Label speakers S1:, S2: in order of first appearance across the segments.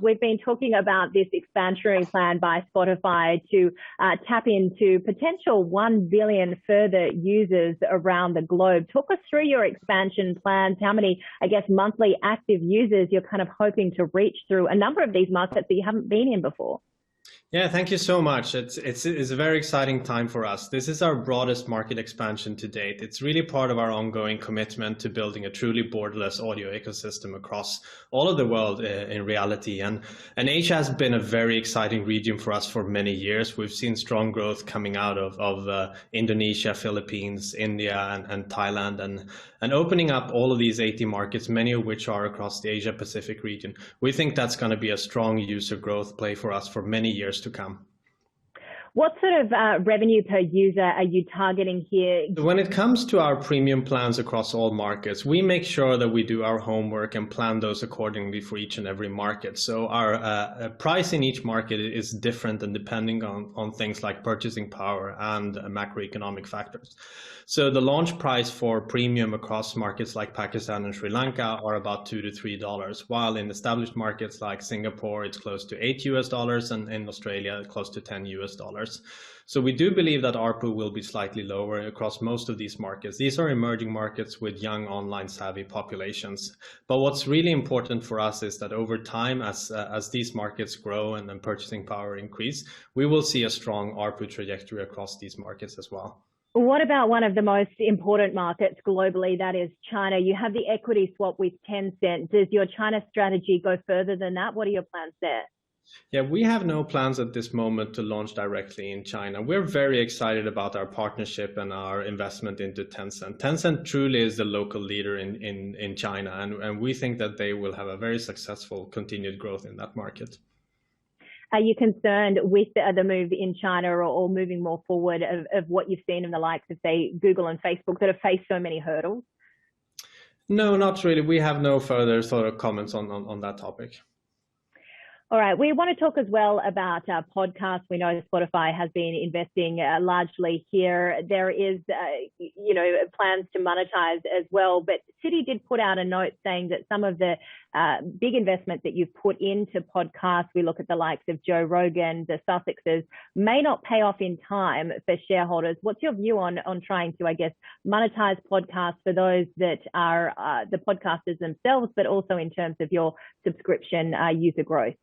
S1: We've been talking about this expansionary plan by Spotify to tap into potential 1 billion further users around the globe. Talk us through your expansion plans, how many, monthly active users you're kind of hoping to reach through a number of these markets that you haven't been in before.
S2: Yeah, thank you so much. It's a very exciting time for us. This is our broadest market expansion to date. It's really part of our ongoing commitment to building a truly borderless audio ecosystem across all of the world in reality. And Asia has been a very exciting region for us for many years. We've seen strong growth coming out of Indonesia, Philippines, India, and Thailand, and opening up all of these 80 markets, many of which are across the Asia Pacific region. We think that's going to be a strong user growth play for us for many years to come.
S1: What sort of revenue per user are you targeting here?
S2: When it comes to our premium plans across all markets, we make sure that we do our homework and plan those accordingly for each and every market. So our price in each market is different and depending on things like purchasing power and macroeconomic factors. So the launch price for premium across markets like Pakistan and Sri Lanka are about $2 to $3, while in established markets like Singapore, it's close to $8 and in Australia, close to $10. So we do believe that ARPU will be slightly lower across most of these markets. These are emerging markets with young online savvy populations. But what's really important for us is that over time, as these markets grow and then purchasing power increase, we will see a strong ARPU trajectory across these markets as well.
S1: What about one of the most important markets globally, that is China? You have the equity swap with Tencent. Does your China strategy go further than that? What are your plans there?
S2: Yeah, we have no plans at this moment to launch directly in China. We're very excited about our partnership and our investment into Tencent. Tencent truly is the local leader in China, and we think that they will have a very successful continued growth in that market.
S1: Are you concerned with the move in China or moving more forward of what you've seen in the likes of, say, Google and Facebook that have faced so many hurdles?
S2: No, not really. We have no further sort of comments on that topic.
S1: All right. We want to talk as well about podcasts. We know Spotify has been investing largely here. There is, plans to monetize as well. But Citi did put out a note saying that some of the big investment that you've put into podcasts, we look at the likes of Joe Rogan, the Sussexes, may not pay off in time for shareholders. What's your view on trying to, monetize podcasts for those that are the podcasters themselves, but also in terms of your subscription user growth?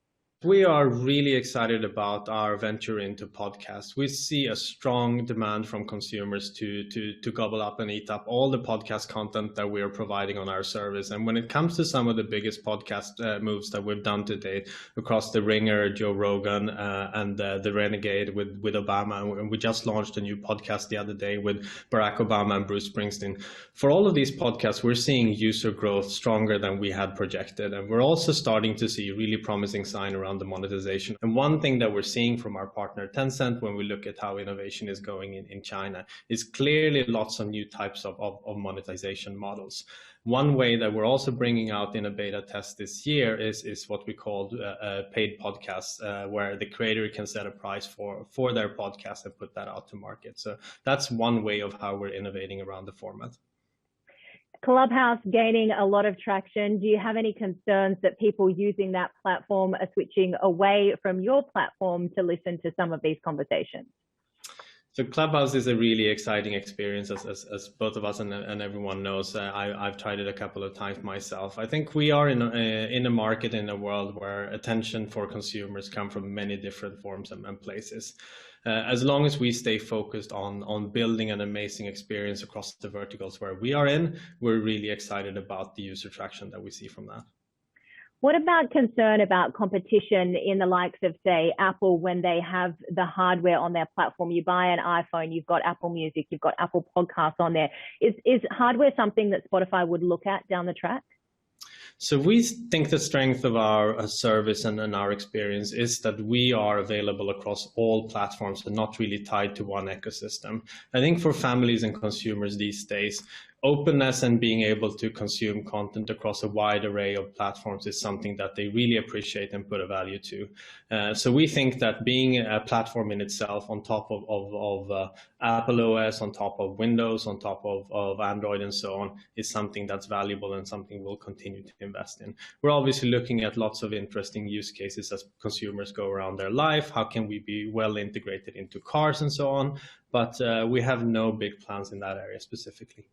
S2: We are really excited about our venture into podcasts. We see a strong demand from consumers to gobble up and eat up all the podcast content that we are providing on our service. And when it comes to some of the biggest podcast moves that we've done to date across The Ringer, Joe Rogan, and The Renegade with Obama, and we just launched a new podcast the other day with Barack Obama and Bruce Springsteen. For all of these podcasts, we're seeing user growth stronger than we had projected. And we're also starting to see really promising signs around the monetization. And one thing that we're seeing from our partner Tencent when we look at how innovation is going in China is clearly lots of new types of monetization models. One way that we're also bringing out in a beta test this year is what we call paid podcasts, where the creator can set a price for their podcast and put that out to market. So that's one way of how we're innovating around the format.
S1: Clubhouse gaining a lot of traction. Do you have any concerns that people using that platform are switching away from your platform to listen to some of these conversations?
S2: So Clubhouse is a really exciting experience, as both of us and everyone knows. I've tried it a couple of times myself. I think we are in a market, in a world where attention for consumers come from many different forms and places. As long as we stay focused on building an amazing experience across the verticals where we are in, we're really excited about the user traction that we see from that.
S1: What about concern about competition in the likes of, say, Apple when they have the hardware on their platform? You buy an iPhone, you've got Apple Music, you've got Apple Podcasts on there. Is hardware something that Spotify would look at down the track?
S2: So we think the strength of our service and our experience is that we are available across all platforms and not really tied to one ecosystem. I think for families and consumers these days, openness and being able to consume content across a wide array of platforms is something that they really appreciate and put a value to. So we think that being a platform in itself, on top of Apple OS, on top of Windows, on top of Android and so on, is something that's valuable and something we'll continue to invest in. We're obviously looking at lots of interesting use cases as consumers go around their life. How can we be well integrated into cars and so on? But we have no big plans in that area specifically.